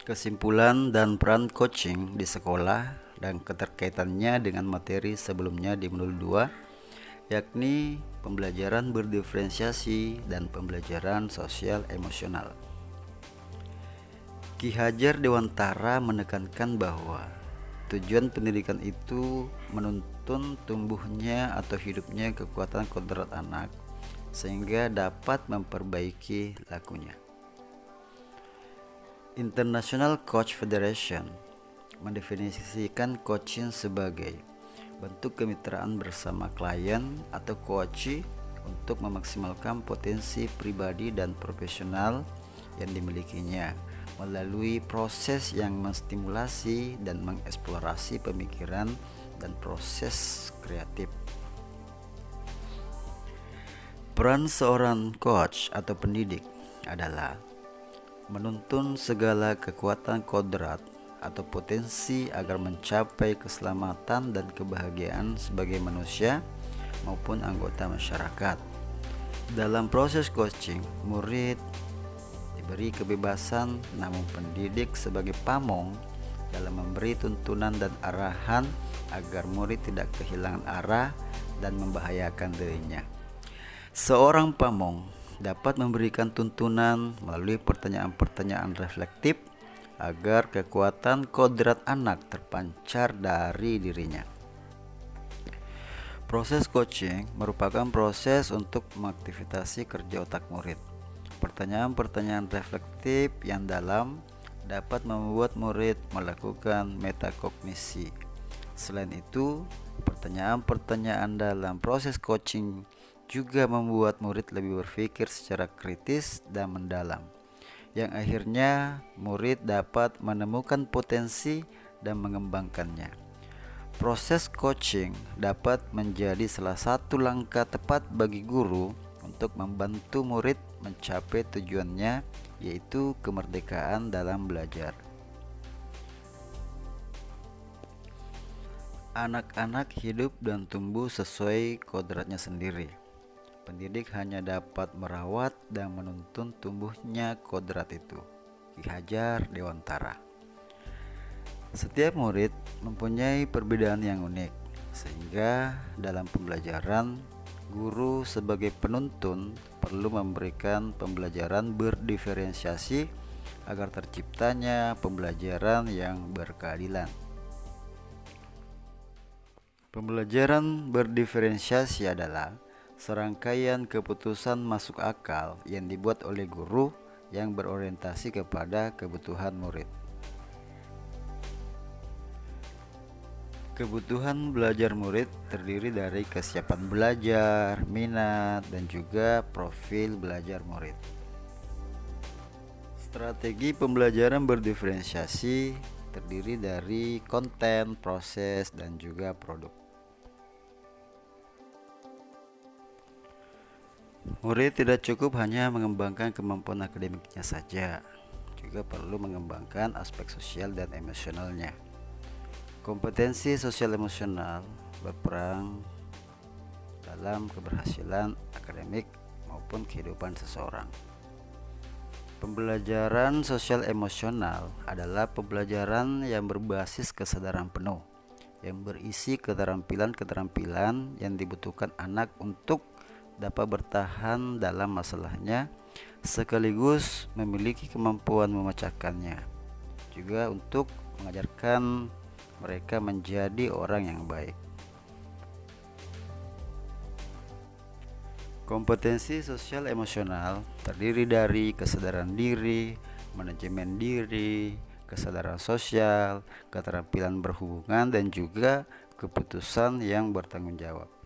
Kesimpulan dan peran coaching di sekolah dan keterkaitannya dengan materi sebelumnya di modul 2, yakni pembelajaran berdiferensiasi dan pembelajaran sosial emosional. Ki Hajar Dewantara menekankan bahwa tujuan pendidikan itu menuntun tumbuhnya atau hidupnya kekuatan kodrat anak sehingga dapat memperbaiki lakunya. International Coach Federation mendefinisikan coaching sebagai bentuk kemitraan bersama klien atau coachee untuk memaksimalkan potensi pribadi dan profesional yang dimilikinya melalui proses yang menstimulasi dan mengeksplorasi pemikiran dan proses kreatif. Peran seorang coach atau pendidik adalah menuntun segala kekuatan kodrat atau potensi agar mencapai keselamatan dan kebahagiaan sebagai manusia maupun anggota masyarakat. Dalam proses coaching, murid diberi kebebasan, namun pendidik sebagai pamong dalam memberi tuntunan dan arahan agar murid tidak kehilangan arah dan membahayakan dirinya. Seorang pamong dapat memberikan tuntunan melalui pertanyaan-pertanyaan reflektif agar kekuatan kodrat anak terpancar dari dirinya. Proses coaching merupakan proses untuk mengaktifasi kerja otak murid. Pertanyaan-pertanyaan reflektif yang dalam dapat membuat murid melakukan metakognisi. Selain itu, pertanyaan-pertanyaan dalam proses coaching juga membuat murid lebih berpikir secara kritis dan mendalam, yang akhirnya murid dapat menemukan potensi dan mengembangkannya. Proses coaching dapat menjadi salah satu langkah tepat bagi guru untuk membantu murid mencapai tujuannya, yaitu kemerdekaan dalam belajar. Anak-anak hidup dan tumbuh sesuai kodratnya sendiri. Pendidik hanya dapat merawat dan menuntun tumbuhnya kodrat itu. Ki Hajar Dewantara. Setiap murid mempunyai perbedaan yang unik, sehingga dalam pembelajaran, guru sebagai penuntun perlu memberikan pembelajaran berdiferensiasi agar terciptanya pembelajaran yang berkeadilan. Pembelajaran berdiferensiasi adalah serangkaian keputusan masuk akal yang dibuat oleh guru yang berorientasi kepada kebutuhan murid. Kebutuhan belajar murid terdiri dari kesiapan belajar, minat, dan juga profil belajar murid. Strategi pembelajaran berdiferensiasi terdiri dari konten, proses, dan juga produk. Murid tidak cukup hanya mengembangkan kemampuan akademiknya saja, juga perlu mengembangkan aspek sosial dan emosionalnya. Kompetensi sosial emosional berperan dalam keberhasilan akademik maupun kehidupan seseorang. Pembelajaran sosial emosional adalah pembelajaran yang berbasis kesadaran penuh, yang berisi keterampilan-keterampilan yang dibutuhkan anak untuk dapat bertahan dalam masalahnya, sekaligus memiliki kemampuan memecahkannya, juga untuk mengajarkan mereka menjadi orang yang baik. Kompetensi sosial emosional terdiri dari kesadaran diri, manajemen diri, kesadaran sosial, keterampilan berhubungan, dan juga keputusan yang bertanggung jawab.